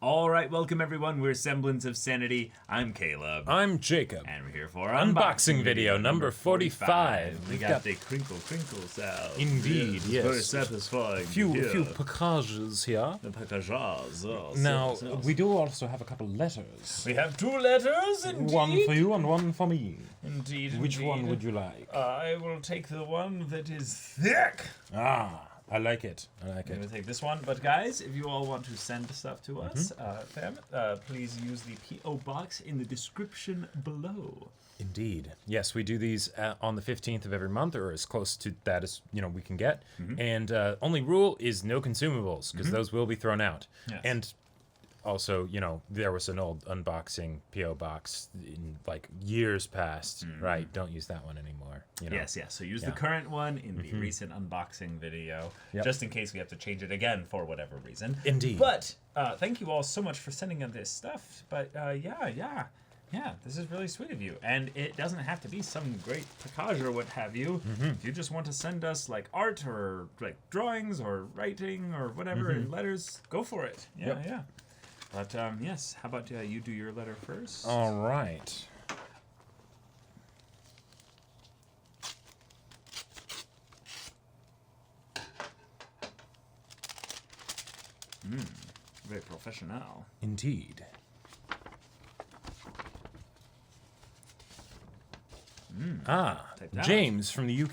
All right, welcome everyone. We're Semblance of Sanity. I'm Caleb. I'm Jacob. And we're here for Unboxing video number 45. We got the crinkle sound. Indeed, yes. Very satisfying. Few packages here. The packages. Oh, Now, so. we do also have a couple letters. We have 2 letters, indeed. One for you and one for me. Indeed. Which one would you like? I will take the one that is thick. I like it. I like I'm going it. to take this one. But guys, if you all want to send stuff to us, please use the P.O. box in the description below. Indeed. Yes, we do these on the 15th of every month, or as close to that as we can get. And only rule is no consumables, because those will be thrown out. Yes. And also, there was an old unboxing P.O. box in like years past, right? Don't use that one anymore. Yes. So use the current one in the recent unboxing video, just in case we have to change it again for whatever reason. Indeed. But thank you all so much for sending in this stuff. But yeah, this is really sweet of you. And it doesn't have to be some great package or what have you. If you just want to send us like art or like drawings or writing or whatever in letters, go for it. Yeah. But yes, how about you do your letter first? All right. Very professional. Indeed. Take that. James from the UK.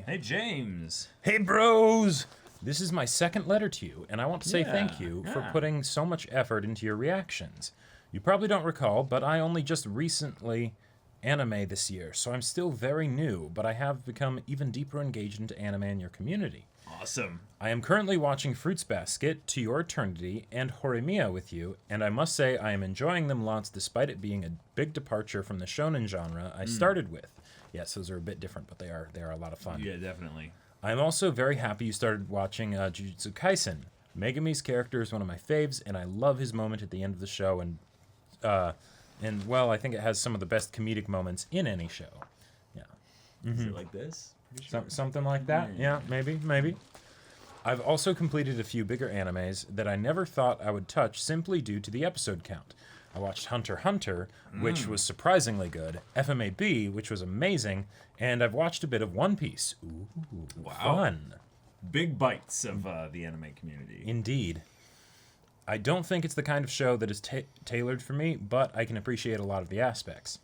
Hey, James. Hey, bros! This is my second letter to you, and I want to say thank you for yeah. putting so much effort into your reactions. You probably don't recall, but I only just recently anime this year, so I'm still very new, but I have become even deeper engaged into anime in your community. Awesome. I am currently watching Fruits Basket, To Your Eternity, and Horimiya with you, and I must say I am enjoying them lots despite it being a big departure from the shonen genre I started with. Yes, those are a bit different, but they are a lot of fun. Yeah, definitely. I am also very happy you started watching Jujutsu Kaisen. Megami's character is one of my faves, and I love his moment at the end of the show, and well, I think it has some of the best comedic moments in any show. Yeah. Is it like this? Something like that? Yeah, maybe. I've also completed a few bigger animes that I never thought I would touch simply due to the episode count. I watched Hunter x Hunter, which was surprisingly good, FMAB, which was amazing, and I've watched a bit of One Piece. Ooh, fun. Big bites of the anime community. Indeed. I don't think it's the kind of show that is tailored for me, but I can appreciate a lot of the aspects.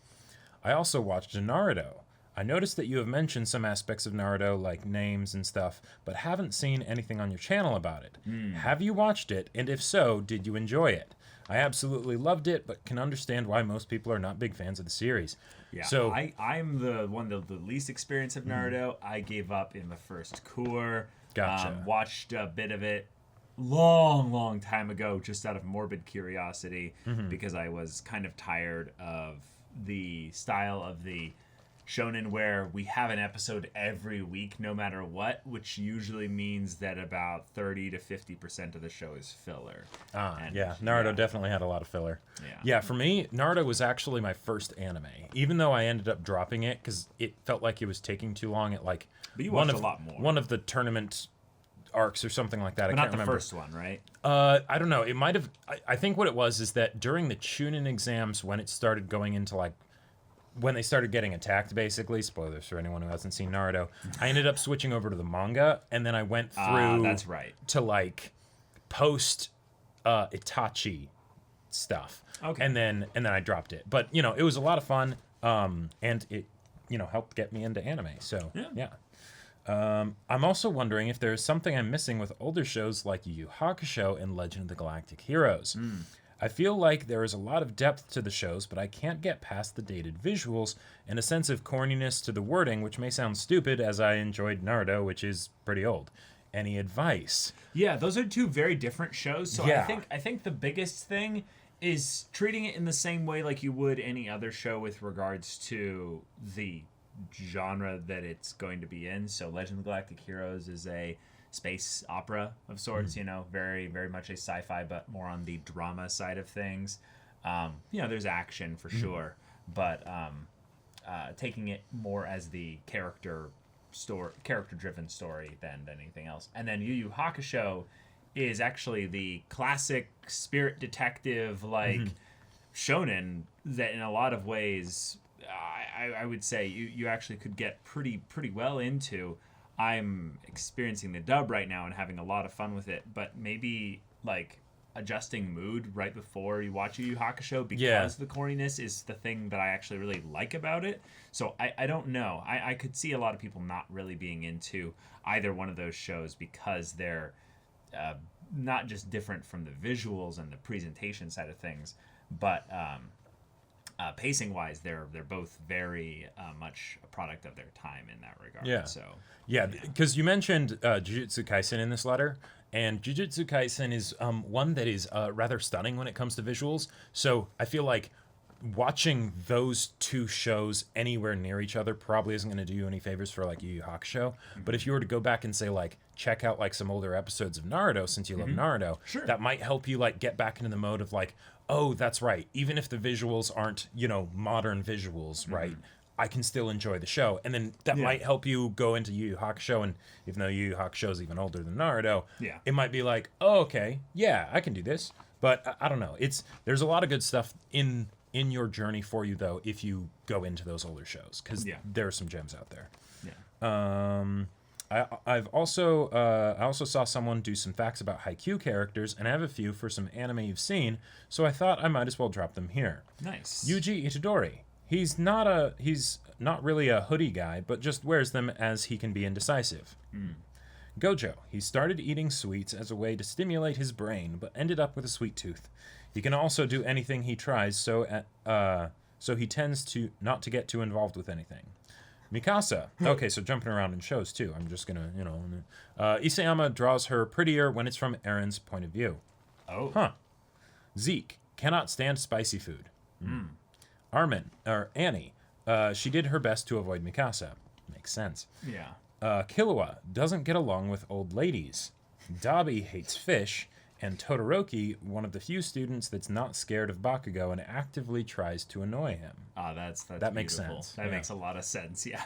I also watched Naruto. I noticed that you have mentioned some aspects of Naruto, like names and stuff, but haven't seen anything on your channel about it. Have you watched it, and if so, did you enjoy it? I absolutely loved it, but can understand why most people are not big fans of the series. Yeah, so I'm the one with the least experience of Naruto. I gave up in the first cour. Gotcha. Watched a bit of it long time ago, just out of morbid curiosity, because I was kind of tired of the style of the shonen where we have an episode every week no matter what, which usually means that about 30 to 50% of the show is filler. Naruto definitely had a lot of filler. Yeah, for me, Naruto was actually my first anime, even though I ended up dropping it because it felt like it was taking too long at like but you watched a lot more. One of the tournament arcs or something like that. But I not can't remember. The first one, right? I don't know. It might have. I think what it was is that during the Chunin exams, when it started going into like when they started getting attacked, basically, spoilers for anyone who hasn't seen Naruto, I ended up switching over to the manga, and then I went through that's right. to like post Itachi stuff. Okay. And then I dropped it. But, it was a lot of fun, and it, helped get me into anime. So, yeah. I'm also wondering if there's something I'm missing with older shows like Yu Yu Hakusho and Legend of the Galactic Heroes. I feel like there is a lot of depth to the shows, but I can't get past the dated visuals and a sense of corniness to the wording, which may sound stupid as I enjoyed Naruto, which is pretty old. Any advice? Yeah, those are 2 very different shows. So Yeah. I think the biggest thing is treating it in the same way like you would any other show with regards to the genre that it's going to be in. So Legend of the Galactic Heroes is a space opera of sorts, very, very much a sci-fi, but more on the drama side of things. There's action for sure, but taking it more as the character-driven story than anything else. And then Yu Yu Hakusho is actually the classic spirit detective like shonen that in a lot of ways I would say you actually could get pretty well into. I'm experiencing the dub right now and having a lot of fun with it, but maybe like adjusting mood right before you watch Yu Yu Hakusho because the corniness is the thing that I actually really like about it. So I don't know. I could see a lot of people not really being into either one of those shows because they're not just different from the visuals and the presentation side of things, but pacing wise, they're both very much a product of their time in that regard. Yeah. So because you mentioned Jujutsu Kaisen in this letter, and Jujutsu Kaisen is one that is rather stunning when it comes to visuals. So I feel like watching those two shows anywhere near each other probably isn't going to do you any favors for like Yu Yu Hakusho. But if you were to go back and say like check out like some older episodes of Naruto, since you love Naruto, that might help you like get back into the mode of like, oh, that's right. Even if the visuals aren't, modern visuals, right? I can still enjoy the show. And then that might help you go into Yu Yu Hakusho. And even though Yu Yu Hakusho is even older than Naruto, it might be like, oh, okay, yeah, I can do this. But I don't know. There's a lot of good stuff in your journey for you, though, if you go into those older shows. Because there are some gems out there. I also saw someone do some facts about Haikyuu characters, and I have a few for some anime you've seen, so I thought I might as well drop them here. Nice. Yuji Itadori. He's not really a hoodie guy, but just wears them as he can be indecisive. Gojo. He started eating sweets as a way to stimulate his brain, but ended up with a sweet tooth. He can also do anything he tries, so he tends to not to get too involved with anything. Mikasa. Okay, so jumping around in shows too. I'm just gonna, Isayama draws her prettier when it's from Aaron's point of view. Oh. Huh. Zeke. Cannot stand spicy food. Annie. She did her best to avoid Mikasa. Makes sense. Yeah. Killua doesn't get along with old ladies. Dabi hates fish. And Todoroki, one of the few students that's not scared of Bakugo and actively tries to annoy him. That's that makes sense. That makes a lot of sense, yeah.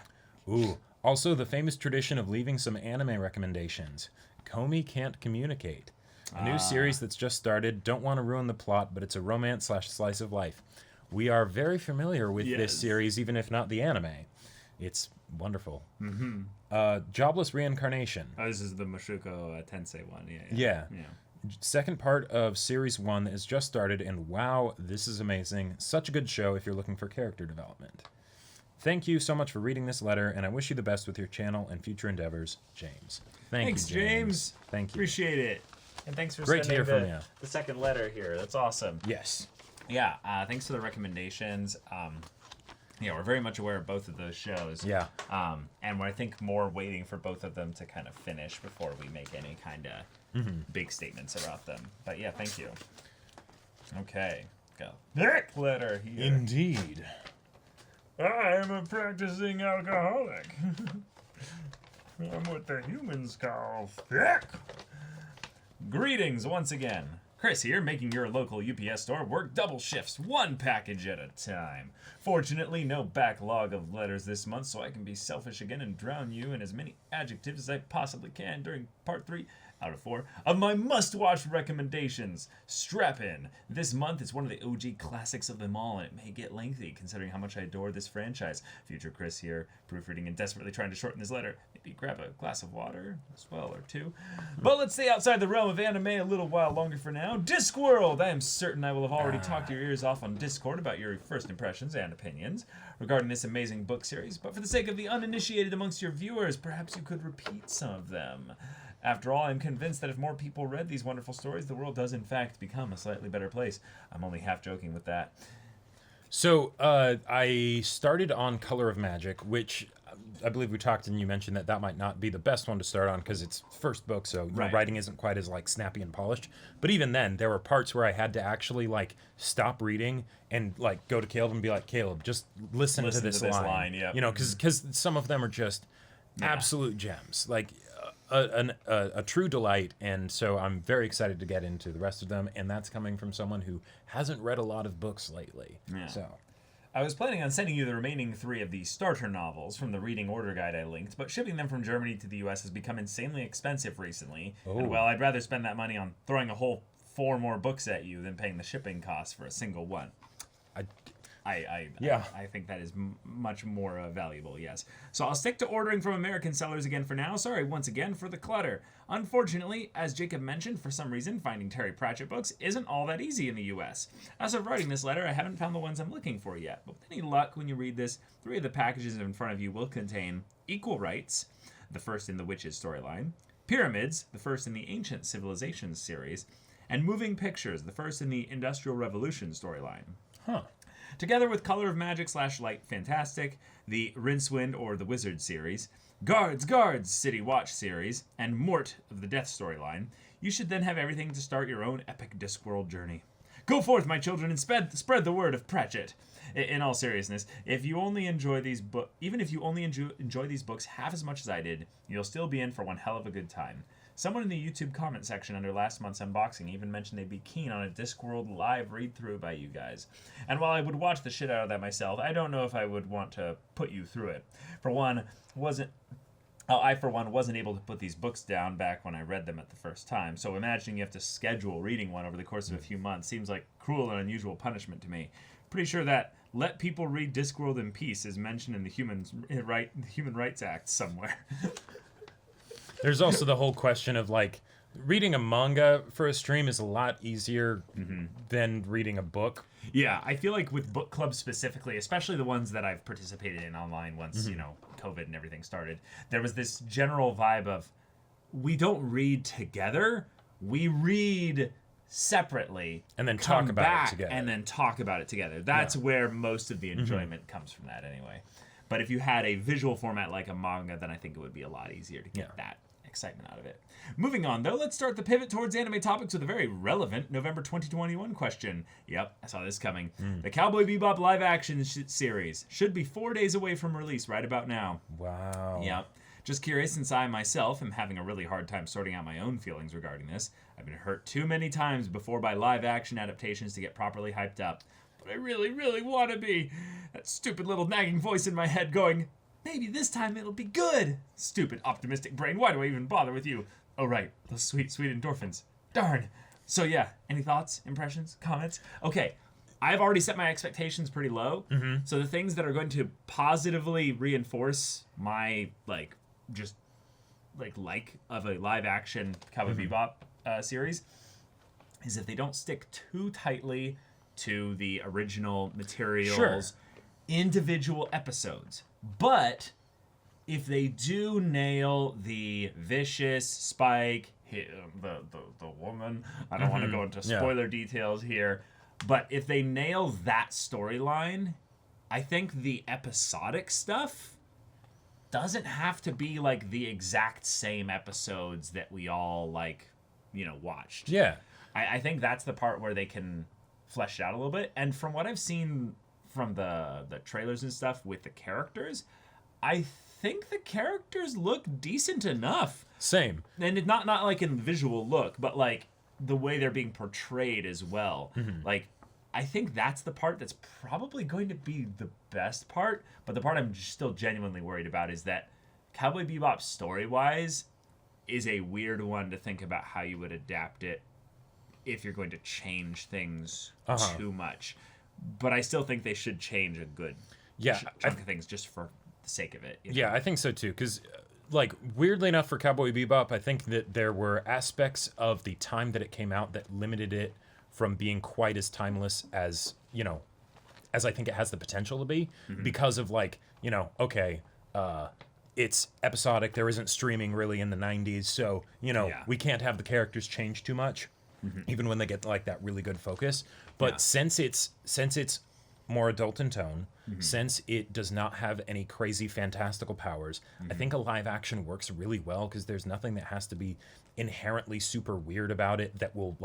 Ooh. Also, the famous tradition of leaving some anime recommendations. Komi Can't Communicate. A new series that's just started. Don't want to ruin the plot, but it's a romance/slice of life. We are very familiar with this series, even if not the anime. It's wonderful. Jobless Reincarnation. Oh, this is the Mushoku Tensei one. Yeah. Second part of Series 1 that has just started, and wow, this is amazing. Such a good show if you're looking for character development. Thank you so much for reading this letter, and I wish you the best with your channel and future endeavors, James. Thanks, James. Thank you. Appreciate it. And thanks for Great to hear from you. The second letter here. That's awesome. Yes. Yeah, thanks for the recommendations. We're very much aware of both of those shows. Yeah. And we're, I think, more waiting for both of them to kind of finish before we make any kind of big statements about them. But yeah, thank you. Okay. Go. Thick letter here. Indeed. I am a practicing alcoholic. I'm what the humans call thick. Greetings once again. Chris here, making your local UPS store work double shifts, one package at a time. Fortunately, no backlog of letters this month, so I can be selfish again and drown you in as many adjectives as I possibly can during part 3 out of 4 of my must-watch recommendations. Strap in. This month is one of the OG classics of them all, and it may get lengthy considering how much I adore this franchise. Future Chris here, proofreading and desperately trying to shorten this letter. Maybe grab a glass of water as well, or two. But let's stay outside the realm of anime a little while longer for now. Discworld! I am certain I will have already talked your ears off on Discord about your first impressions and opinions regarding this amazing book series, but for the sake of the uninitiated amongst your viewers, perhaps you could repeat some of them. After all, I'm convinced that if more people read these wonderful stories, the world does in fact become a slightly better place. I'm only half joking with that. So, I started on Color of Magic, which I believe we talked and you mentioned that might not be the best one to start on because it's first book, so writing isn't quite as like snappy and polished. But even then, there were parts where I had to actually like stop reading and like go to Caleb and be like, Caleb, just listen to this line. Yeah. Because some of them are just absolute gems. Like a true delight, and so I'm very excited to get into the rest of them, and that's coming from someone who hasn't read a lot of books lately. Yeah. So I was planning on sending you the remaining 3 of the starter novels from the reading order guide I linked, but shipping them from Germany to the US has become insanely expensive recently. Oh. And, well, I'd rather spend that money on throwing a whole 4 more books at you than paying the shipping costs for a single one. I think that is much more valuable, yes. So I'll stick to ordering from American sellers again for now. Sorry once again for the clutter. Unfortunately, as Jacob mentioned, for some reason, finding Terry Pratchett books isn't all that easy in the US. As of writing this letter, I haven't found the ones I'm looking for yet. But with any luck, when you read this, 3 of the packages in front of you will contain Equal Rights, the first in the Witches storyline, Pyramids, the first in the Ancient Civilizations series, and Moving Pictures, the first in the Industrial Revolution storyline. Huh. Together with Color of Magic / Light Fantastic, the Rincewind or the Wizard series, Guards, City Watch series, and Mort of the Death storyline, you should then have everything to start your own epic Discworld journey. Go forth, my children, and spread the word of Pratchett. In all seriousness, if you only enjoy these even if you only enjoy these books half as much as I did, you'll still be in for one hell of a good time. Someone in the YouTube comment section under last month's unboxing even mentioned they'd be keen on a Discworld live read-through by you guys. And while I would watch the shit out of that myself, I don't know if I would want to put you through it. I, for one, wasn't able to put these books down back when I read them at the first time, so imagining you have to schedule reading one over the course of a few months seems like cruel and unusual punishment to me. Pretty sure that let people read Discworld in peace is mentioned in the Human Rights Act somewhere. There's also the whole question of, like, reading a manga for a stream is a lot easier than reading a book. Yeah, I feel like with book clubs specifically, especially the ones that I've participated in online once, COVID and everything started, there was this general vibe of, we don't read together, we read separately. And then talk about it together. And then talk about it together. That's where most of the enjoyment comes from that anyway. But if you had a visual format like a manga, then I think it would be a lot easier to get that excitement out of it. Moving on, though, let's start the pivot towards anime topics with a very relevant November 2021 question. Yep, I saw this coming. The Cowboy Bebop live-action series should be 4 days away from release right about now. Wow. Yep. Just curious, since I myself am having a really hard time sorting out my own feelings regarding this. I've been hurt too many times before by live-action adaptations to get properly hyped up. But I really, really want to be. That stupid little nagging voice in my head going, maybe this time it'll be good. Stupid optimistic brain, why do I even bother with you? Oh right, those sweet, sweet endorphins. Darn. So yeah, any thoughts, impressions, comments? Okay, I've already set my expectations pretty low. So the things that are going to positively reinforce my, like of a live action Cowboy Bebop series is if they don't stick too tightly to the original materials, individual episodes. But if they do nail the vicious Spike, the woman, I don't want to go into spoiler details here, but if they nail that storyline, I think the episodic stuff doesn't have to be like the exact same episodes that we all watched. Yeah. I think that's the part where they can flesh it out a little bit. And from what I've seen from the trailers and stuff with the characters, I think the characters look decent enough. Same. And it, not like in visual look, but like the way they're being portrayed as well. Like, I think that's the part that's probably going to be the best part. But the part I'm still genuinely worried about is that Cowboy Bebop story-wise is a weird one to think about how you would adapt it if you're going to change things too much. But I still think they should change a good chunk of things just for the sake of it. Yeah, I think so too. Because, weirdly enough for Cowboy Bebop, I think that there were aspects of the time that it came out that limited it from being quite as timeless as, as I think it has the potential to be. Because of, it's episodic. There isn't streaming really in the 90s. So, we can't have the characters change too much. Even when they get that really good focus. But since it's more adult in tone, since it does not have any crazy fantastical powers, I think a live action works really well because there's nothing that has to be inherently super weird about it that will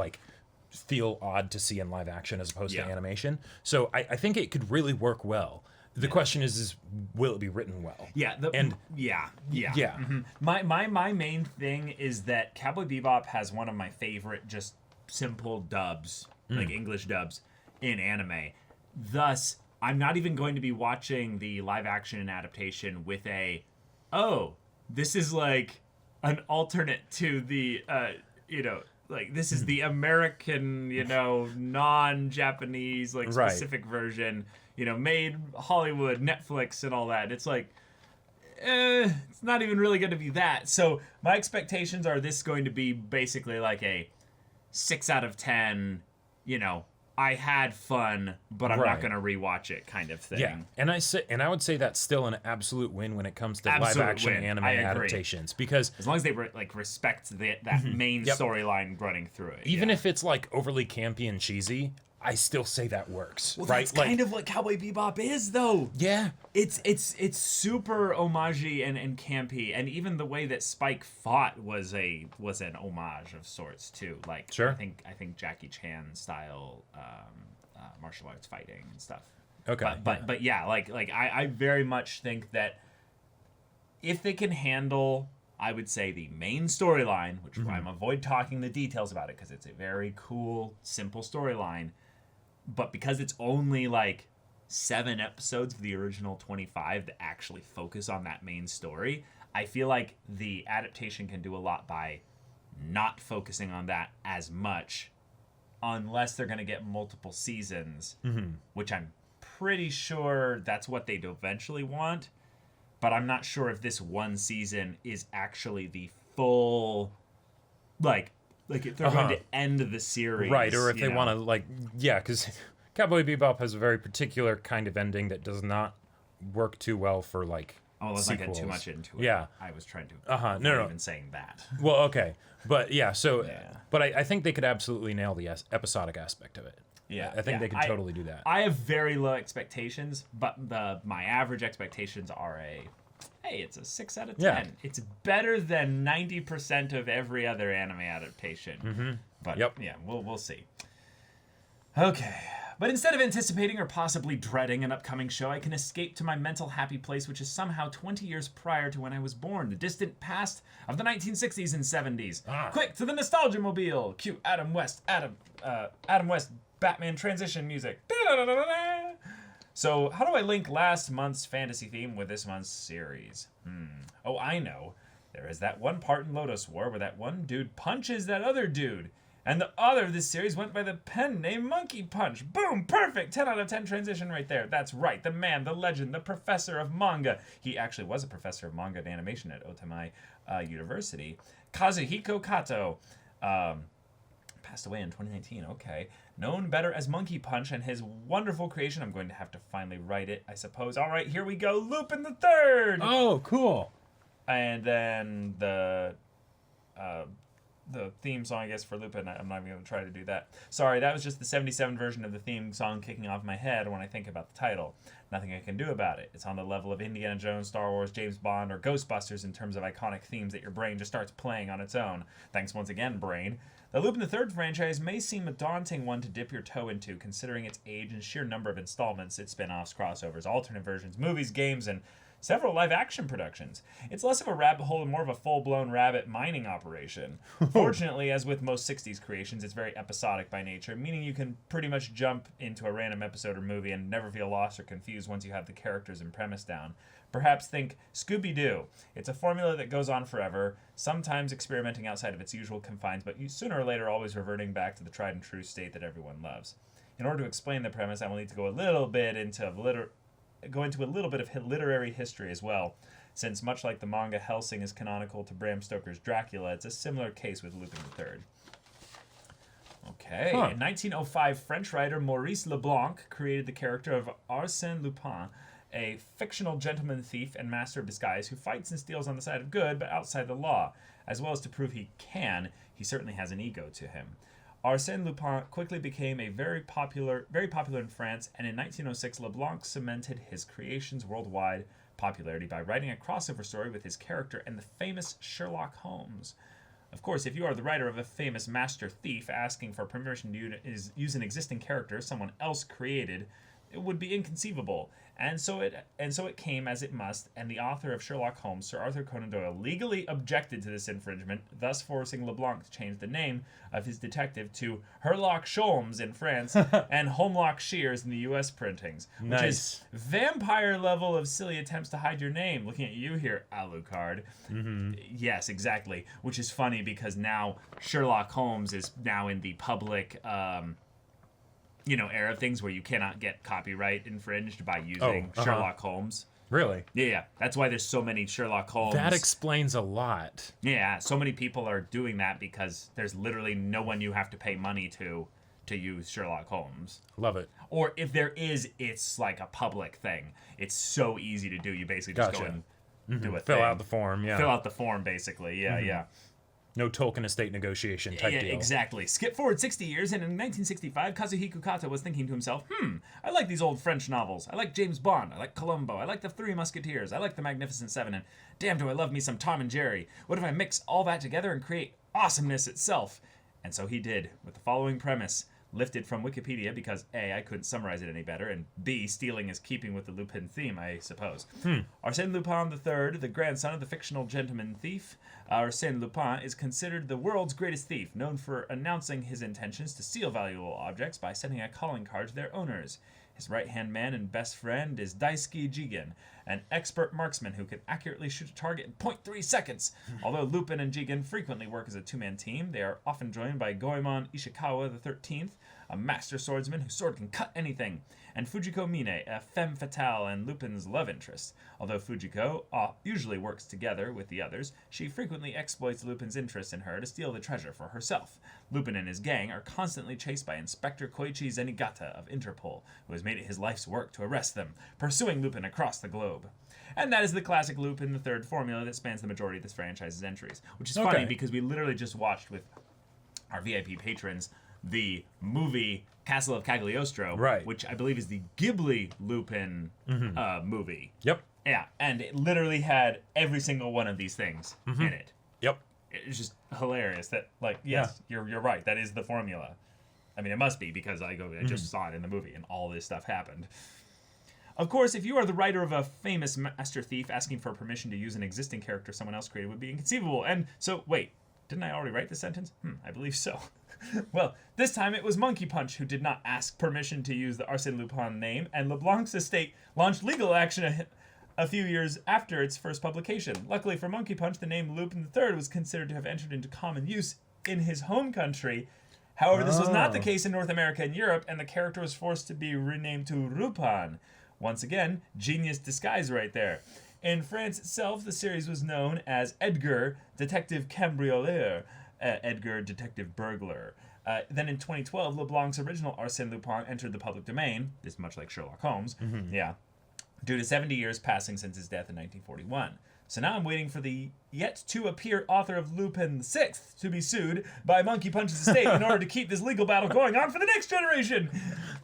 feel odd to see in live action as opposed to animation. So I think it could really work well. The question is will it be written well? My main thing is that Cowboy Bebop has one of my favorite just simple dubs, like English dubs, in anime. Thus, I'm not even going to be watching the live action adaptation with this is like an alternate to the, like this is the American, non-Japanese, like specific version, made Hollywood, Netflix and all that. It's like, it's not even really going to be that. So my expectations are this going to be basically like a 6 out of 10, I had fun, but I'm not going to rewatch it kind of thing. Yeah, and I would say that's still an absolute win when it comes to live action anime adaptations, because as long as they respect that main storyline running through it, even if it's like overly campy and cheesy, I still say that works. Well, right? That's kind of what Cowboy Bebop is, though. Yeah, it's super homage-y and campy, and even the way that Spike fought was an homage of sorts too. Like, sure. I think Jackie Chan style martial arts fighting and stuff. Okay, but yeah, like I very much think that if they can handle, I would say, the main storyline, which I'm avoid talking the details about it because it's a very cool, simple storyline. But because it's only like 7 episodes of the original 25 that actually focus on that main story, I feel like the adaptation can do a lot by not focusing on that as much, unless they're going to get multiple seasons, which I'm pretty sure that's what they'd eventually want. But I'm not sure if this one season is actually the full, like if they're going to end the series. Right, or if they want to, because Cowboy Bebop has a very particular kind of ending that does not work too well for, let's not get too much into it. Yeah. I was trying to no. even saying that. Well, okay. But, but I think they could absolutely nail the episodic aspect of it. Yeah. I think they could totally do that. I have very low expectations, but my average expectations are it's a 6 out of 10. Yeah. It's better than 90% of every other anime adaptation. But we'll see. Okay. But instead of anticipating or possibly dreading an upcoming show, I can escape to my mental happy place, which is somehow 20 years prior to when I was born, the distant past of the 1960s and 70s. Quick, to the nostalgia mobile. Cue Adam West Batman transition music. So, how do I link last month's fantasy theme with this month's series? Oh, I know. There is that one part in Lotus War where that one dude punches that other dude. And the author of this series went by the pen name Monkey Punch. Boom! Perfect! 10 out of 10 transition right there. That's right. The man, the legend, the professor of manga. He actually was a professor of manga and animation at Otamai University. Kazuhiko Kato. Passed away in 2019. Okay. Known better as Monkey Punch and his wonderful creation. I'm going to have to finally write it, I suppose. All right, here we go. Lupin the Third! Oh, cool. And then the theme song, I guess, for Lupin. I'm not even going to try to do that. Sorry, that was just the 77 version of the theme song kicking off my head when I think about the title. Nothing I can do about it. It's on the level of Indiana Jones, Star Wars, James Bond, or Ghostbusters in terms of iconic themes that your brain just starts playing on its own. Thanks once again, brain. The Lupin the Third franchise may seem a daunting one to dip your toe into, considering its age and sheer number of installments, its spin-offs, crossovers, alternate versions, movies, games, and several live-action productions. It's less of a rabbit hole and more of a full-blown rabbit mining operation. Fortunately, as with most 60s creations, it's very episodic by nature, meaning you can pretty much jump into a random episode or movie and never feel lost or confused once you have the characters and premise down. Perhaps think Scooby-Doo. It's a formula that goes on forever, sometimes experimenting outside of its usual confines, but you sooner or later always reverting back to the tried and true state that everyone loves. In order to explain the premise, I will need to go into a little bit of literary history as well, since much like the manga Hellsing is canonical to Bram Stoker's Dracula, it's a similar case with Lupin III. Okay. In 1905, French writer Maurice Leblanc created the character of Arsène Lupin, a fictional gentleman thief and master of disguise who fights and steals on the side of good but outside the law. As well as to prove he certainly has an ego to him. Arsène Lupin quickly became very popular in France, and in 1906, Leblanc cemented his creation's worldwide popularity by writing a crossover story with his character and the famous Sherlock Holmes. Of course, if you are the writer of a famous master thief asking for permission to use an existing character someone else created, it would be inconceivable. And so it came as it must, and the author of Sherlock Holmes, Sir Arthur Conan Doyle, legally objected to this infringement, thus forcing LeBlanc to change the name of his detective to Herlock Sholmes in France and Holmlock Shears in the U.S. printings, which is vampire level of silly attempts to hide your name. Looking at you here, Alucard. Yes, exactly. Which is funny because now Sherlock Holmes is now in the public... era of things where you cannot get copyright infringed by using Sherlock Holmes. Really? Yeah. That's why there's so many Sherlock Holmes. That explains a lot. Yeah, so many people are doing that because there's literally no one you have to pay money to use Sherlock Holmes. Love it. Or if there is, it's like a public thing. It's so easy to do. You basically just go and do a thing. Fill out the form, yeah. Fill out the form, basically. Yeah, yeah. No Tolkien estate negotiation type deal. Exactly. Skip forward 60 years, and in 1965, Kazuhiko Kato was thinking to himself, I like these old French novels. I like James Bond. I like Columbo. I like The Three Musketeers. I like The Magnificent Seven. And damn, do I love me some Tom and Jerry. What if I mix all that together and create awesomeness itself? And so he did, with the following premise. Lifted from Wikipedia because A, I couldn't summarize it any better, and B, stealing is keeping with the Lupin theme, I suppose. Arsène Lupin III, the grandson of the fictional gentleman thief, Arsène Lupin is considered the world's greatest thief, known for announcing his intentions to steal valuable objects by sending a calling card to their owners. His right-hand man and best friend is Daisuke Jigen, an expert marksman who can accurately shoot a target in 0.3 seconds. Although Lupin and Jigen frequently work as a two-man team, they are often joined by Goemon Ishikawa XIII, a master swordsman whose sword can cut anything, and Fujiko Mine, a femme fatale and Lupin's love interest. Although Fujiko usually works together with the others, she frequently exploits Lupin's interest in her to steal the treasure for herself. Lupin and his gang are constantly chased by Inspector Koichi Zenigata of Interpol, who has made it his life's work to arrest them, pursuing Lupin across the globe. And that is the classic Lupin III formula that spans the majority of this franchise's entries, which is funny because we literally just watched with our VIP patrons the movie Castle of Cagliostro, which I believe is the Ghibli Lupin movie. Yep. Yeah, and it literally had every single one of these things in it. Yep. It's just hilarious that, like, yes, you're right. That is the formula. I mean, it must be because I just saw it in the movie and all this stuff happened. Of course, if you are the writer of a famous master thief, asking for permission to use an existing character someone else created would be inconceivable. And so, wait, didn't I already write this sentence? I believe so. Well, this time it was Monkey Punch who did not ask permission to use the Arsène Lupin name, and LeBlanc's estate launched legal action a few years after its first publication. Luckily for Monkey Punch, the name Lupin III was considered to have entered into common use in his home country. However, this was not the case in North America and Europe, and the character was forced to be renamed to Rupin. Once again, genius disguise right there. In France itself, the series was known as Edgar, Detective Cambrioleur, Edgar, Detective Burglar. Then in 2012, LeBlanc's original Arsène Lupin entered the public domain, this much like Sherlock Holmes, due to 70 years passing since his death in 1941. So now I'm waiting for the yet-to-appear author of Lupin VI to be sued by Monkey Punch's estate in order to keep this legal battle going on for the next generation.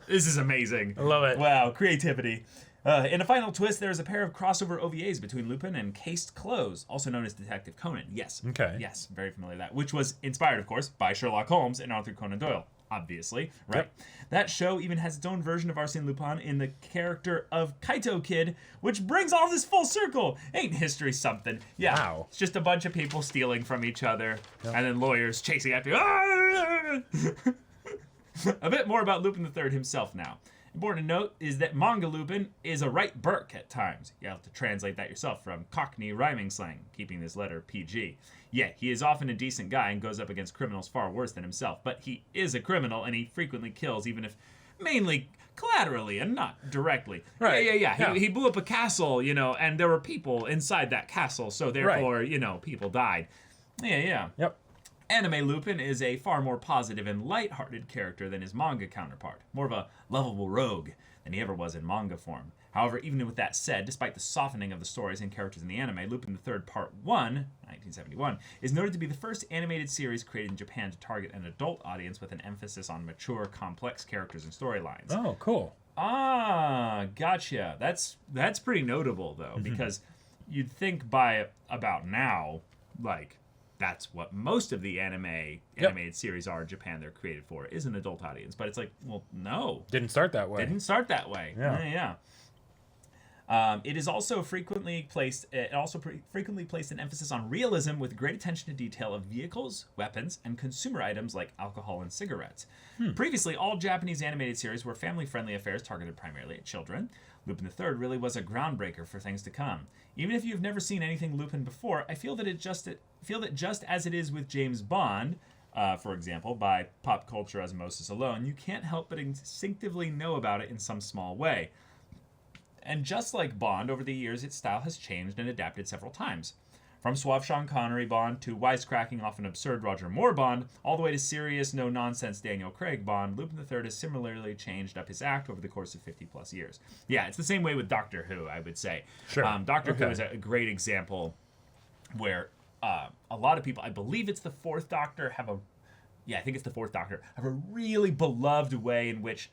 This is amazing. I love it. Wow, creativity. In a final twist, there is a pair of crossover OVAs between Lupin and Cased Clothes, also known as Detective Conan. Yes. Okay. Yes, very familiar with that. Which was inspired, of course, by Sherlock Holmes and Arthur Conan Doyle, obviously. Right? Yep. That show even has its own version of Arsène Lupin in the character of Kaito Kid, which brings all this full circle. Ain't history something? Yeah. Wow. It's just a bunch of people stealing from each other, and then lawyers chasing after. A bit more about Lupin III himself now. Important to note is that manga Lupin is a right Burke at times. You have to translate that yourself from Cockney rhyming slang, keeping this letter PG. Yeah, he is often a decent guy and goes up against criminals far worse than himself, but he is a criminal and he frequently kills, even if mainly collaterally and not directly. Right. Yeah. He blew up a castle, and there were people inside that castle, so therefore, people died. Yeah. Yep. Anime Lupin is a far more positive and light-hearted character than his manga counterpart, more of a lovable rogue than he ever was in manga form. However, even with that said, despite the softening of the stories and characters in the anime, Lupin III Part 1, 1971, is noted to be the first animated series created in Japan to target an adult audience with an emphasis on mature, complex characters and storylines. Oh, cool. Ah, gotcha. That's pretty notable, though, because you'd think by about now, that's what most of the animated series are in Japan. They're created for is an adult audience. But it's like, well, no, Didn't start that way. Didn't start that way. Yeah. It is also frequently placed. It also frequently placed an emphasis on realism with great attention to detail of vehicles, weapons, and consumer items like alcohol and cigarettes. Previously, all Japanese animated series were family-friendly affairs targeted primarily at children. Lupin III really was a groundbreaker for things to come. Even if you've never seen anything Lupin before, I feel that just as it is with James Bond, for example, by pop culture osmosis alone, you can't help but instinctively know about it in some small way. And just like Bond, over the years, its style has changed and adapted several times. From suave Sean Connery Bond to wisecracking, often absurd Roger Moore Bond, all the way to serious, no-nonsense Daniel Craig Bond, Lupin III has similarly changed up his act over the course of 50-plus years. Yeah, it's the same way with Doctor Who, I would say. Sure. Doctor Who is a great example where a lot of people, I believe it's the Fourth Doctor, I think it's the Fourth Doctor, have a really beloved way in which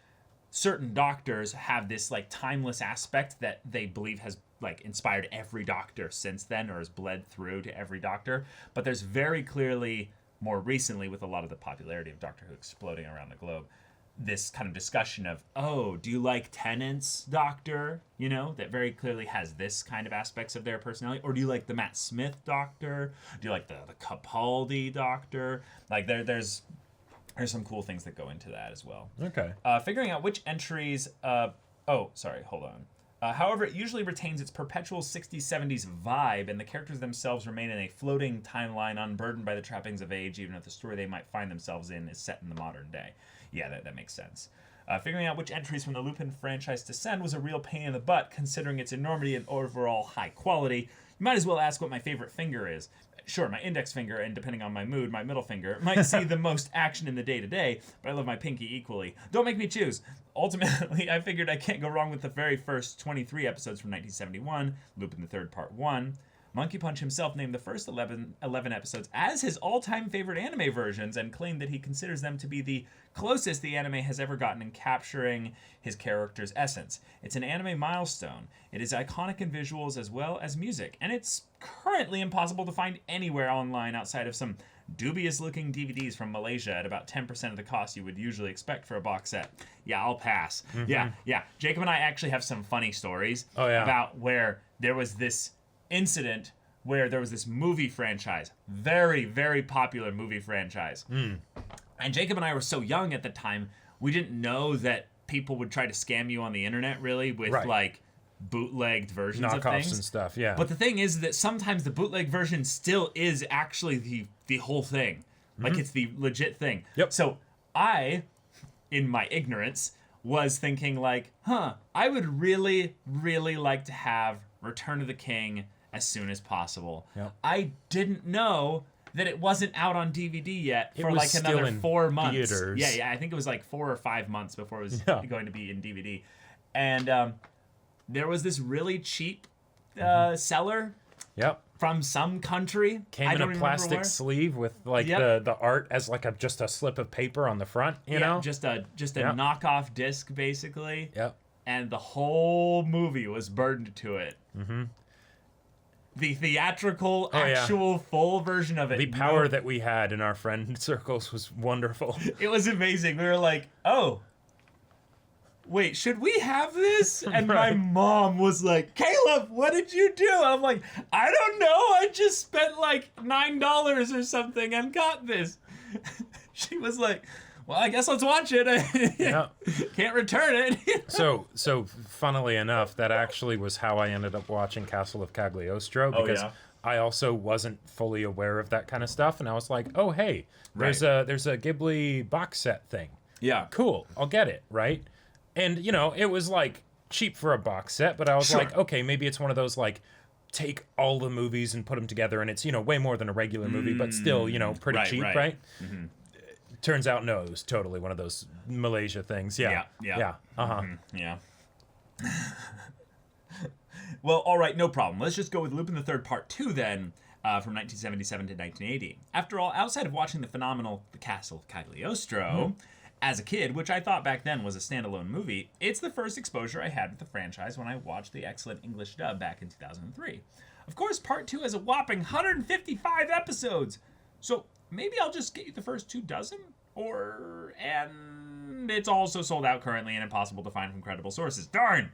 certain doctors have this like timeless aspect that they believe has like inspired every doctor since then or has bled through to every doctor. But there's very clearly, more recently with a lot of the popularity of Doctor Who exploding around the globe, this kind of discussion of, oh, do you like Tennant's Doctor? You know, that very clearly has this kind of aspects of their personality. Or do you like the Matt Smith Doctor? Do you like the Capaldi Doctor? Like there's some cool things that go into that as well. Okay. Figuring out which entries... hold on. However, it usually retains its perpetual 60s, 70s vibe, and the characters themselves remain in a floating timeline unburdened by the trappings of age, even if the story they might find themselves in is set in the modern day. Yeah, that makes sense. Figuring out which entries from the Lupin franchise to send was a real pain in the butt, considering its enormity and overall high quality. You might as well ask what my favorite finger is. Sure, my index finger, and depending on my mood, my middle finger, might see the most action in the day-to-day, but I love my pinky equally. Don't make me choose. Ultimately, I figured I can't go wrong with the very first 23 episodes from 1971, Lupin III Part 1. Monkey Punch himself named the first 11 episodes as his all-time favorite anime versions and claimed that he considers them to be the closest the anime has ever gotten in capturing his character's essence. It's an anime milestone. It is iconic in visuals as well as music, and it's currently impossible to find anywhere online outside of some dubious-looking DVDs from Malaysia at about 10% of the cost you would usually expect for a box set. Yeah, I'll pass. Mm-hmm. Yeah. Jacob and I actually have some funny stories about where there was this incident where there was this movie franchise, very, very popular movie franchise. And Jacob and I were so young at the time, we didn't know that people would try to scam you on the internet, really, with like bootlegged versions of things and stuff. Yeah. But the thing is that sometimes the bootleg version still is actually the whole thing. Like it's the legit thing. Yep. So I, in my ignorance, was thinking like, I would really, really like to have Return of the King as soon as possible. Yep. I didn't know that it wasn't out on DVD yet for like another 4 months. Theaters. Yeah, I think it was like 4 or 5 months before it was going to be in DVD. And there was this really cheap seller from some country. Came in a plastic sleeve with like the art as like just a slip of paper on the front, you know? Just a knockoff disc basically. Yep. And the whole movie was burned to it. The theatrical, actual, full version of it. The power that we had in our friend circles was wonderful. It was amazing. We were like, oh, wait, should we have this? And my mom was like, Caleb, what did you do? I'm like, I don't know. I just spent like $9 or something and got this. She was like, well, I guess let's watch it. Can't return it. So funnily enough, that actually was how I ended up watching Castle of Cagliostro, because I also wasn't fully aware of that kind of stuff, and I was like, oh hey, there's a Ghibli box set thing. Yeah. Cool. I'll get it, right? And you know, it was like cheap for a box set, but I was like, okay, maybe it's one of those like take all the movies and put them together, and it's, you know, way more than a regular movie, but still, you know, pretty cheap, right? Mm-hmm. Turns out, no, it was totally one of those Malaysia things. Yeah. Well, all right, no problem. Let's just go with Lupin III Part 2 then, from 1977 to 1980. After all, outside of watching the phenomenal The Castle of Cagliostro as a kid, which I thought back then was a standalone movie, it's the first exposure I had with the franchise when I watched the excellent English dub back in 2003. Of course, Part 2 has a whopping 155 episodes. So maybe I'll just get you the first 24, and it's also sold out currently and impossible to find from credible sources. Darn!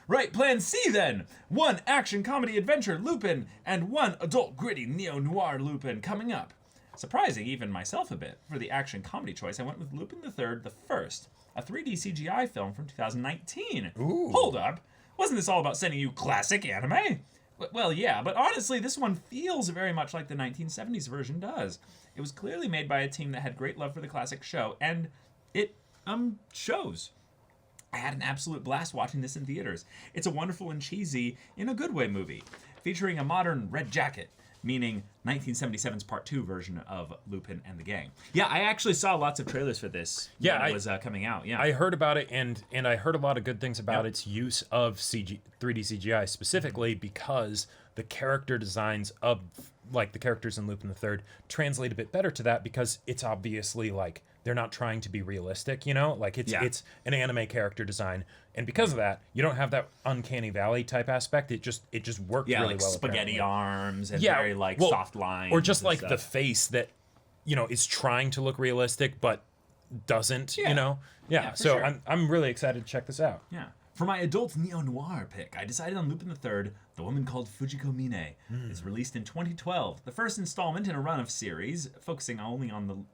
Right, plan C then! 1 action comedy adventure Lupin, and 1 adult gritty neo-noir Lupin coming up. Surprising even myself a bit. For the action comedy choice, I went with Lupin III the First, a 3D CGI film from 2019. Ooh. Hold up! Wasn't this all about sending you classic anime? Well, yeah, but honestly, this one feels very much like the 1970s version does. It was clearly made by a team that had great love for the classic show, and it, shows. I had an absolute blast watching this in theaters. It's a wonderful and cheesy, in a good way, movie, featuring a modern red jacket, meaning 1977's Part 2 version of Lupin and the Gang. Yeah, I actually saw lots of trailers for this when it was coming out. Yeah, I heard about it, and I heard a lot of good things about its use of 3D CGI, specifically because the character designs of, like, the characters in Lupin III translate a bit better to that, because it's obviously, like, they're not trying to be realistic, you know? Like, it's an anime character design. And because of that, you don't have that uncanny valley type aspect. It just worked really like well. Spaghetti arms and very, like, soft lines. Or just, like, stuff. the face that, you know, is trying to look realistic, but doesn't, you know? Yeah, so sure. I'm really excited to check this out. Yeah. For my adult neo-noir pick, I decided on Lupin III, The Woman Called Fujiko Mine. It's released in 2012, the first installment in a run of series focusing on the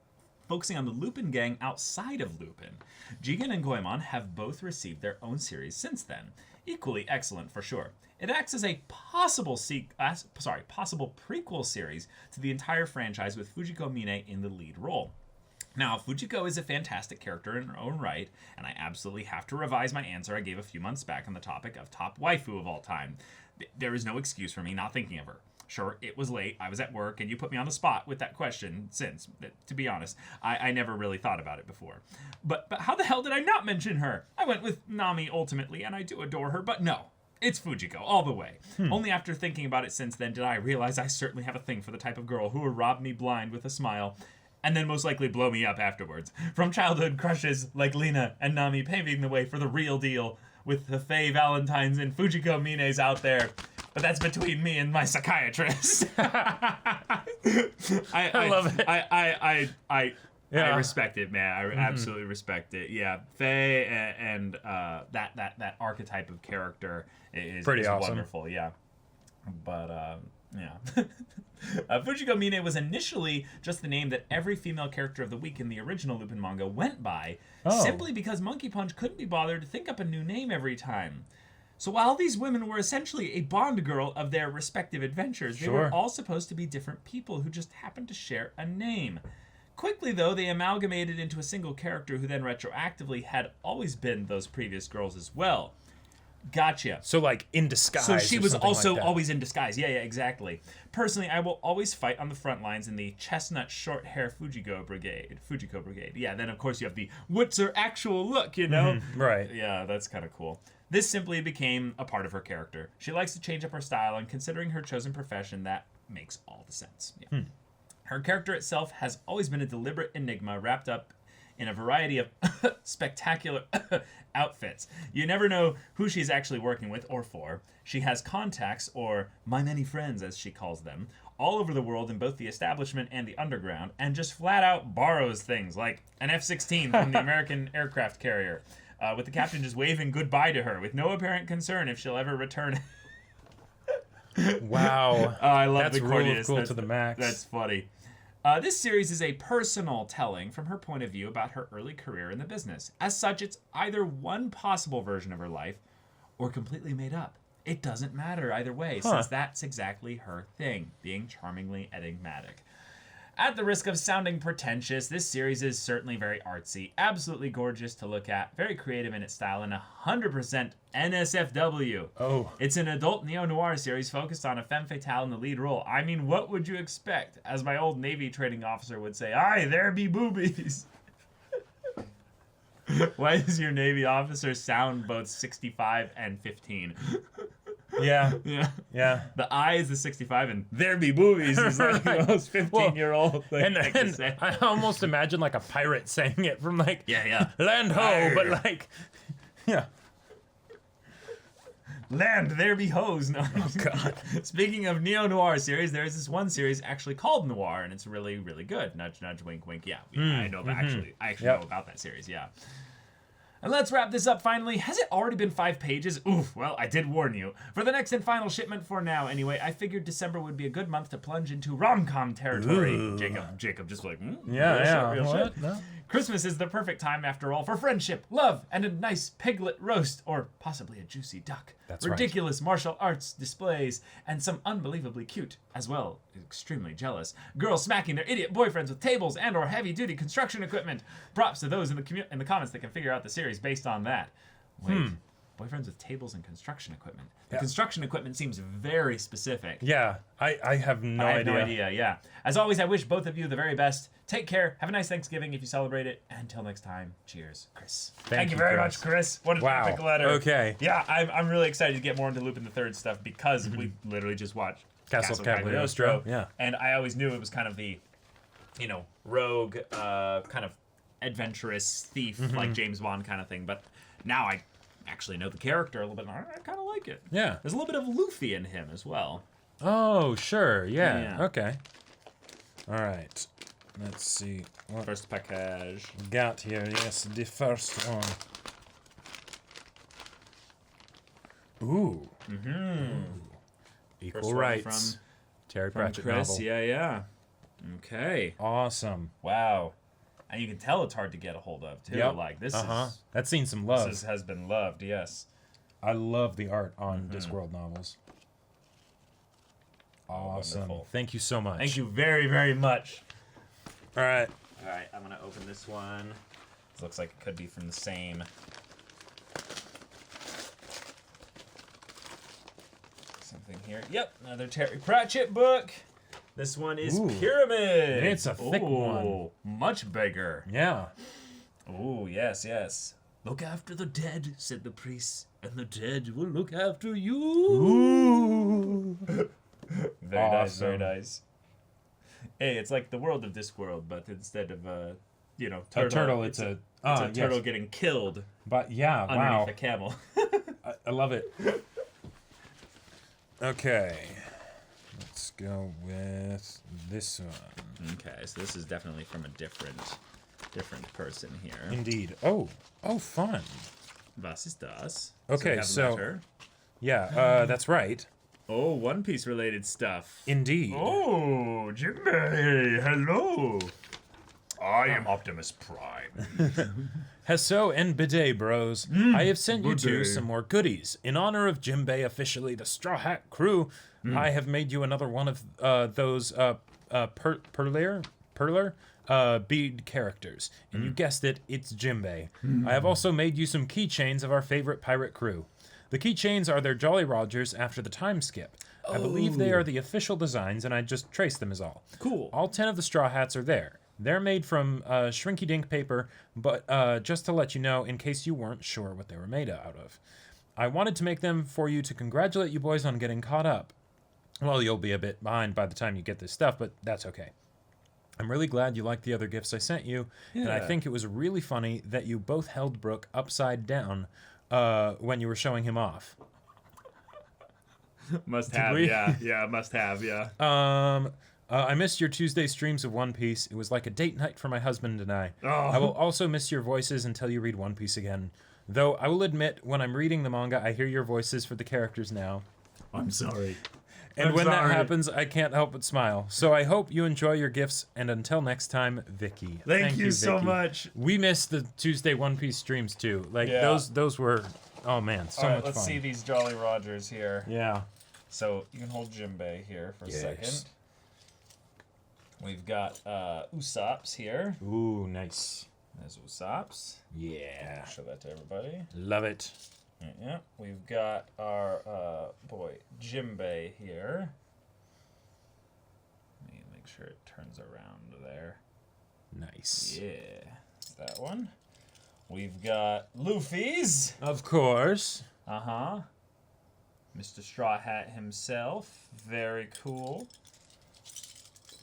Lupin gang outside of Lupin. Jigen and Goemon have both received their own series since then. Equally excellent for sure. It acts as a possible prequel series to the entire franchise with Fujiko Mine in the lead role. Now, Fujiko is a fantastic character in her own right, and I absolutely have to revise my answer I gave a few months back on the topic of top waifu of all time. There is no excuse for me not thinking of her. Sure, it was late, I was at work, and you put me on the spot with that question since, to be honest, I never really thought about it before. But how the hell did I not mention her? I went with Nami ultimately, and I do adore her, but no. It's Fujiko, all the way. Only after thinking about it since then did I realize I certainly have a thing for the type of girl who will rob me blind with a smile, and then most likely blow me up afterwards. From childhood crushes like Lena and Nami paving the way for the real deal, with the Faye Valentines and Fujiko Mine's out there. But that's between me and my psychiatrist. I love it. I respect it, man. I absolutely respect it. Yeah, Faye and that archetype of character is pretty awesome. Wonderful. Yeah, but yeah. Fujiko Mine was initially just the name that every female character of the week in the original Lupin manga went by, simply because Monkey Punch couldn't be bothered to think up a new name every time. So while these women were essentially a Bond girl of their respective adventures, they were all supposed to be different people who just happened to share a name. Quickly, though, they amalgamated into a single character who then retroactively had always been those previous girls as well. Gotcha. So, like, in disguise. So she was also like always in disguise. Yeah, exactly. Personally, I will always fight on the front lines in the chestnut short hair Fujiko Brigade. Yeah, then of course you have the what's her actual look, you know? Right. Yeah, that's kind of cool. This simply became a part of her character. She likes to change up her style, and considering her chosen profession, that makes all the sense. Yeah. Her character itself has always been a deliberate enigma wrapped up in a variety of spectacular outfits. You never know who she's actually working with or for. She has contacts, or my many friends as she calls them, all over the world in both the establishment and the underground, and just flat out borrows things like an F-16 from the American aircraft carrier, with the captain just waving goodbye to her with no apparent concern if she'll ever return. Wow. I love that's the corniness. That's cool to the max. That's funny. This series is a personal telling from her point of view about her early career in the business. As such, it's either one possible version of her life or completely made up. It doesn't matter either way, since that's exactly her thing, being charmingly enigmatic. At the risk of sounding pretentious, this series is certainly very artsy, absolutely gorgeous to look at, very creative in its style, and 100% NSFW. Oh. It's an adult neo-noir series focused on a femme fatale in the lead role. I mean, what would you expect? As my old Navy training officer would say, aye, there be boobies. Why does your Navy officer sound both 65 and 15? Yeah. The I is the 65, and there be boobies is like the most 15-year-old thing. And I almost imagine like a pirate saying it from like, yeah, land ho, Arr. but like, yeah. Land, there be hoes. No, God. Speaking of neo-noir series, there's this one series actually called Noir, and it's really, really good. Nudge, nudge, wink, wink. Yeah, I know. But I actually know about that series. Yeah. And let's wrap this up finally. Has it already been 5 pages? Oof, well, I did warn you. For the next and final shipment for now, anyway, I figured December would be a good month to plunge into rom-com territory. Ooh. Jacob just like, real shit. shit. No. Christmas is the perfect time, after all, for friendship, love, and a nice piglet roast, or possibly a juicy duck. That's right. Ridiculous martial arts displays, and some unbelievably cute, as well, extremely jealous, girls smacking their idiot boyfriends with tables and or heavy-duty construction equipment. Props to those in the comments that can figure out the series based on that. Wait, boyfriends with tables and construction equipment. The construction equipment seems very specific. Yeah, I have no idea. I have no idea, yeah. As always, I wish both of you the very best. Take care. Have a nice Thanksgiving if you celebrate it. Until next time, cheers. Chris. Thank you very much, Chris. What an epic letter. Okay. Yeah, I'm really excited to get more into Lupin the Third stuff because we literally just watched Castle of Cagliostro. Yeah. And I always knew it was kind of the, rogue, kind of adventurous thief, like James Bond kind of thing. But now I actually know the character a little bit. And I kind of like it. Yeah. There's a little bit of Luffy in him as well. Oh, sure. Yeah. Yeah. Okay. All right. Let's see what First package. we got here. Yes, the first one. Ooh. Equal First one rights. Terry From Pratchett Chris. novel. Yeah. Okay. Awesome. Wow. And you can tell it's hard to get a hold of too. Yep. Like this That's seen some love. has been loved. Yes. I love the art on Discworld novels. Awesome. Wonderful. Thank you so much. Thank you very, very much. All right. All right, I'm gonna open this one. This looks like it could be from the same. Something here. Yep, another Terry Pratchett book. This one is Pyramid. It's a thick one. Much bigger. Yeah. Oh, yes, yes. Look after the dead, said the priest, and the dead will look after you. Ooh. Very nice, very nice. Hey, it's like the world of Discworld, but instead of turtle, a turtle, it's a turtle getting killed. But yeah, underneath a camel. I love it. Okay, let's go with this one. Okay, so this is definitely from a different person here. Indeed. Oh, fun. Was ist das? Okay, so, we have a letter. Yeah, that's right. Oh, One Piece related stuff. Indeed. Oh, Jinbei, hello. I am Optimus Prime. Hesso and Bidet Bros, I have sent you two some more goodies. In honor of Jinbei officially the Straw Hat Crew, I have made you another one of those perler bead characters. And you guessed it, it's Jinbei. I have also made you some keychains of our favorite pirate crew. The keychains are their Jolly Rogers after the time skip. I believe they are the official designs, and I just traced them as all. Cool. All 10 of the straw hats are there. They're made from shrinky-dink paper, but just to let you know, in case you weren't sure what they were made out of. I wanted to make them for you to congratulate you boys on getting caught up. Well, you'll be a bit behind by the time you get this stuff, but that's okay. I'm really glad you liked the other gifts I sent you, and I think it was really funny that you both held Brooke upside down when you were showing him off. Must have, yeah, must have, yeah. I missed your Tuesday streams of One Piece. It was like a date night for my husband and I. Oh. I will also miss your voices until you read One Piece again. Though I will admit, when I'm reading the manga, I hear your voices for the characters now. I'm sorry. And when that happens, I can't help but smile. So I hope you enjoy your gifts, and until next time, Vicky. Thank you so Vicky. much. We missed the Tuesday One Piece streams too. Like those were, oh man, so much fun. Let's see these Jolly Rogers here. Yeah. So you can hold Jinbei here for a second. We've got Usopp's here. Ooh, nice. There's Usopp's. Yeah. Show that to everybody. Love it. Yeah. We've got our boy Jinbei here. Let me make sure it turns around there. Nice. Yeah. That one. We've got Luffy's. Of course. Uh-huh. Mr. Straw Hat himself. Very cool.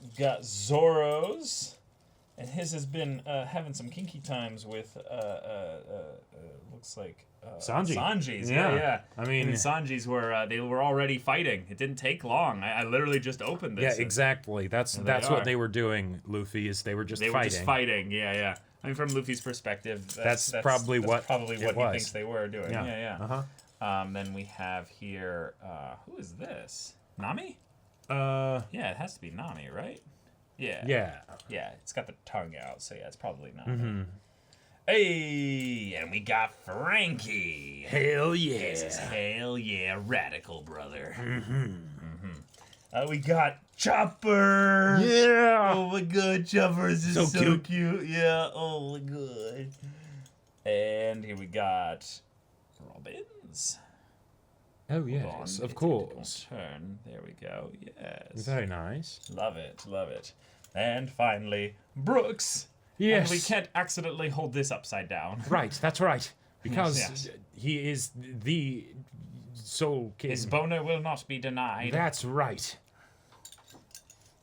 We've got Zoro's. And his has been having some kinky times with, looks like... Sanji's, yeah. I mean... And Sanji's were, they were already fighting. It didn't take long. I literally just opened this. Yeah, exactly. That's what they were doing, Luffy, is they were just fighting. They were just fighting, yeah. I mean, from Luffy's perspective, that's probably what he thinks they were doing. Yeah. Uh-huh. Then we have here, who is this? Nami? Yeah, it has to be Nami, right? Yeah. Yeah, it's got the tongue out, so yeah, it's probably Nami. Mm-hmm. Hey, and we got Frankie. Hell yeah. This is hell yeah, radical brother. Mm-hmm. We got Chopper. Yeah. Oh my god, Chopper is So so cute. Yeah, oh my god. And here we got Robins. Oh, yes, of course. Turn. There we go. Yes. Very nice. Love it. And finally, Brooks. Yes. And we can't accidentally hold this upside down. Right, that's right. Because Yes. he is the Soul King. His boner will not be denied. That's right.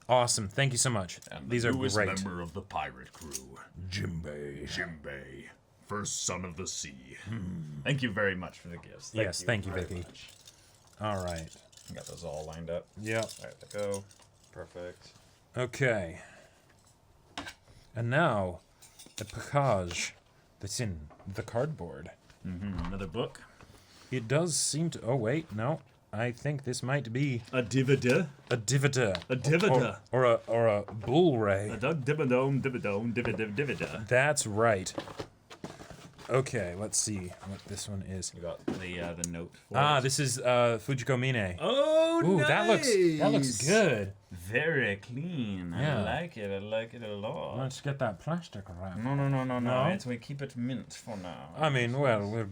Awesome. Thank you so much. These are great. Member of the pirate crew, Jimbei, first son of the sea. Thank you very much for the gifts. Thank you, very Vicky. much. All right. Got those all lined up. Yep. All right, to go. Perfect. Okay. And now, a package that's in the cardboard. Another book. It does seem to... Oh, wait. No. I think this might be A divida. a divida. A divida. Or a bull ray. A dug divida. That's right. Okay, let's see what this one is. You got the note for it. This is Fujiko Mine. Oh, Ooh, nice. that looks good. Very clean. Yeah. I like it. I like it a lot. Let's get that plastic wrap. No. No? We keep it mint for now. I mean, well, We're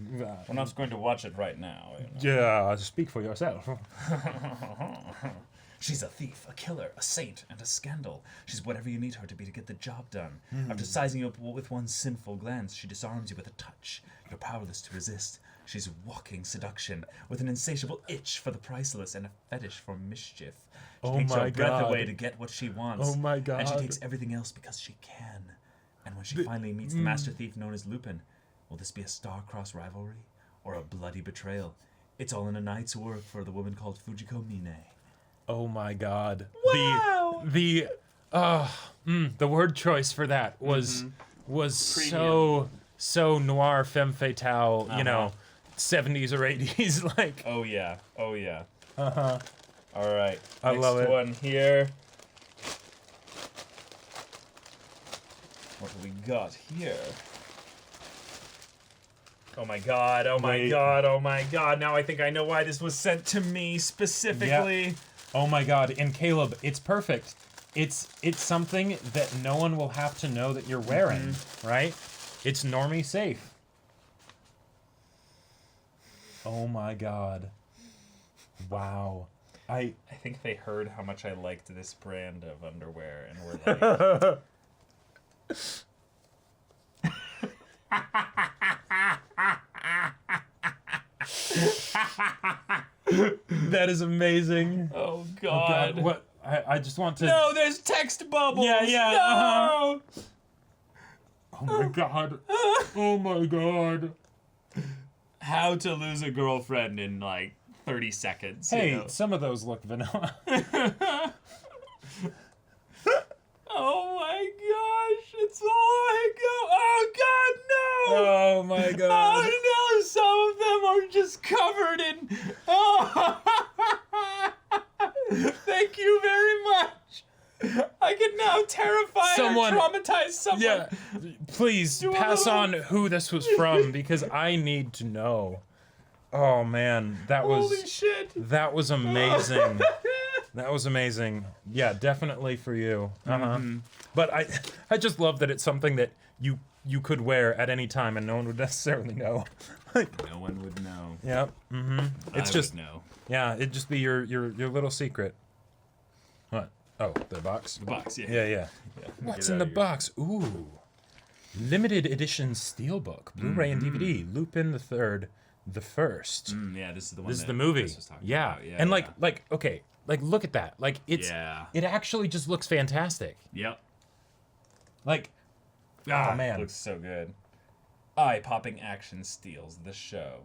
not going to watch it right now. yeah, speak for yourself. She's a thief, a killer, a saint, and a scandal. She's whatever you need her to be to get the job done. After sizing you up with one sinful glance, she disarms you with a touch. You're powerless to resist. She's walking seduction, with an insatiable itch for the priceless and a fetish for mischief. She Oh takes my your breath God. away to get what she wants. Oh my And she God. takes everything else because she can. And when she finally meets the master thief known as Lupin, will this be a star-crossed rivalry or a bloody betrayal? It's all in a night's work for the woman called Fujiko Mine. Oh my God. Wow. The word choice for that was so noir femme fatale, you know, 70s or 80s like. Oh yeah. Uh-huh. All right. I love it. Next one here. What do we got here? Oh my god, Wait. Now I think I know why this was sent to me specifically. Oh my God. And Caleb, it's perfect. It's something that no one will have to know that you're wearing, right? It's normie safe. Oh my God. Wow. I think they heard how much I liked this brand of underwear and were like, That is amazing. oh Oh, god. what? I just want to. No, there's text bubbles. Yeah, yeah, No. Oh my God. Oh my God. How to lose a girlfriend in like 30 seconds. Hey, you know? some of those look vanilla. Oh my gosh, it's all I go. Oh god, no! Oh my God. Oh no, some of them are just covered in. Oh. Thank you very much. I can now terrify Someone- or traumatize someone. Yeah, please pass on who this was from because I need to know. Oh man, that Holy was shit. amazing. That was amazing. Yeah, definitely for you. But I just love that it's something that you could wear at any time and no one would necessarily know. No one would know. Yep. It's I just would know. yeah, it'd just be your little secret. What? Oh, the box. The box, yeah. Yeah. What's in the box? Ooh. Limited edition steelbook, Blu-ray and DVD, Lupin the Third, the First. Yeah, this is the one. This is that the movie. Chris was talking Yeah. about. And like okay, like look at that. Like it's Yeah. it actually just looks fantastic. Yep. Like, oh man, looks so good. Eye-popping action steals the show.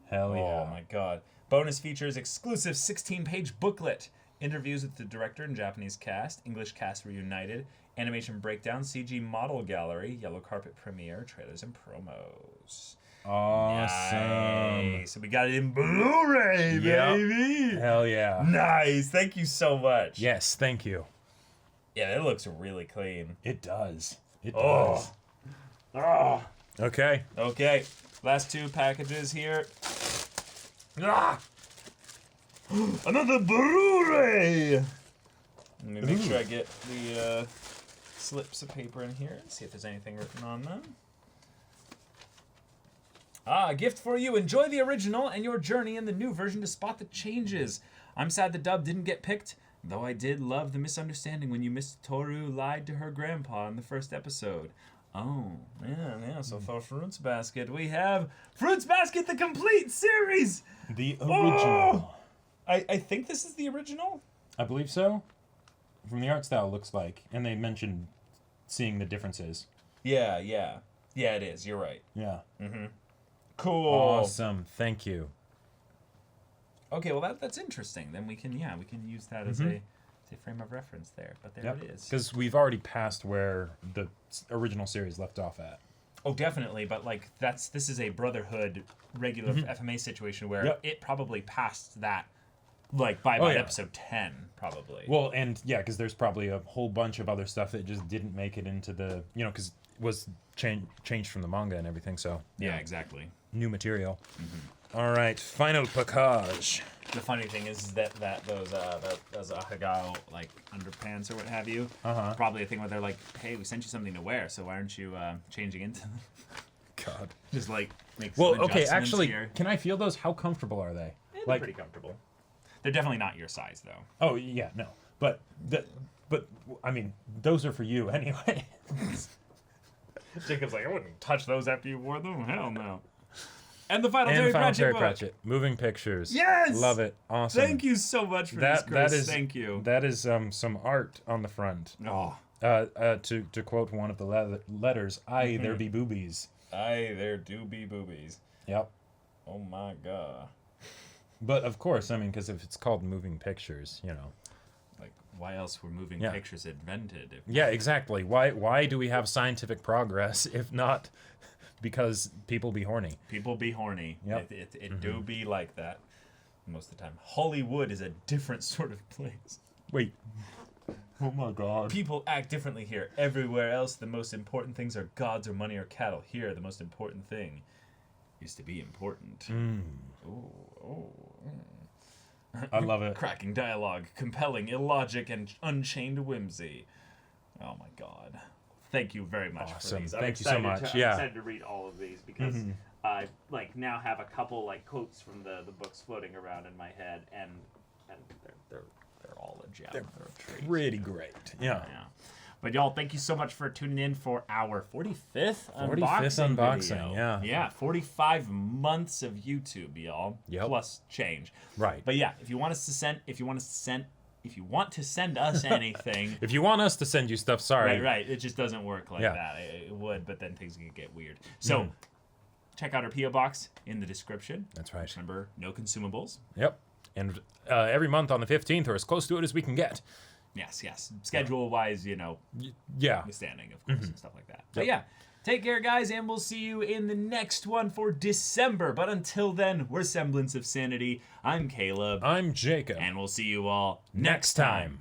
hell yeah. Oh my god. Bonus features exclusive 16-page booklet, interviews with the director and Japanese cast, English cast reunited, animation breakdown, CG model gallery, yellow carpet premiere, trailers and promos. Awesome. Nice. So we got it in Blu-ray, baby. Hell yeah. Nice. Thank you so much. Yes, thank you. Yeah, it looks really clean. It does. It Oh. does. Oh. Okay. Okay. Last 2 packages here. Ah! Another Blu-ray. Let me make sure I get the slips of paper in here and see if there's anything written on them. A gift for you. Enjoy the original and your journey in the new version to spot the changes. I'm sad the dub didn't get picked, though I did love the misunderstanding when you Miss Toru lied to her grandpa in the first episode. Oh, yeah. So for Fruits Basket, we have Fruits Basket, the complete series. The original. I think this is the original. I believe so. From the art style, it looks like. And they mentioned seeing the differences. Yeah. Yeah, it is. You're right. Yeah. Cool. Awesome. Thank you. Okay, well that's interesting. Then we can use that as a frame of reference there. But there it is. Because we've already passed where the original series left off at. Oh, definitely. But like this is a Brotherhood regular FMA situation where it probably passed that like by episode 10 probably. Well, and yeah, because there's probably a whole bunch of other stuff that just didn't make it into the, because it was changed from the manga and everything. So yeah, exactly. New material. All right, final package. The funny thing is that those Ahagao like underpants or what have you, probably a thing where they're like, hey, we sent you something to wear, so why aren't you changing into them? God. Just like make Well, some okay, adjustments actually, here. can I feel those? How comfortable are they? They're pretty comfortable. They're definitely not your size though. Oh yeah, no, but I mean, those are for you anyway. Jacob's like, I wouldn't touch those after you wore them. Hell no. And the final And Terry Final Pratchett Terry book. Pratchett, Moving Pictures. Yes! Love it. Awesome. Thank you so much for this, Chris. Thank you. That is some art on the front. Oh. To quote one of the letters, "Aye, there be boobies." Aye, there do be boobies. Yep. Oh my god. But of course, I mean, because if it's called Moving Pictures, Like, why else were moving Yeah. pictures invented? Yeah, exactly. Why do we have scientific progress if not because people be horny? People be horny. Yep. It do be like that most of the time. Hollywood is a different sort of place. Wait. Oh my god. People act differently here. Everywhere else, the most important things are gods or money or cattle. Here, the most important thing is to be important. I love it. Cracking dialogue, compelling illogic, and unchained whimsy. Oh my god. Thank you very much for Awesome. these. Thank you so much. I'm Yeah. excited to read all of these because I now have a couple quotes from the books floating around in my head, and They're all a gem. They're They're a treat. Pretty great. Yeah. Yeah. But y'all, thank you so much for tuning in for our 45th 45th unboxing, video. yeah. Yeah, 45 months of YouTube, y'all. Yep. Plus change. Right. But yeah, if you want to send us anything, If you want us to send you stuff, sorry. right, it just doesn't work like Yeah. that. It would, but then things could get weird. So, check out our PO box in the description. That's right. Remember, no consumables. Yep. And every month on the 15th, or as close to it as we can get. Yes. Schedule-wise, Yeah. withstanding, of course, and stuff like that. But yeah, take care, guys, and we'll see you in the next one for December. But until then, we're Semblance of Sanity. I'm Caleb. I'm Jacob. And we'll see you all Next time.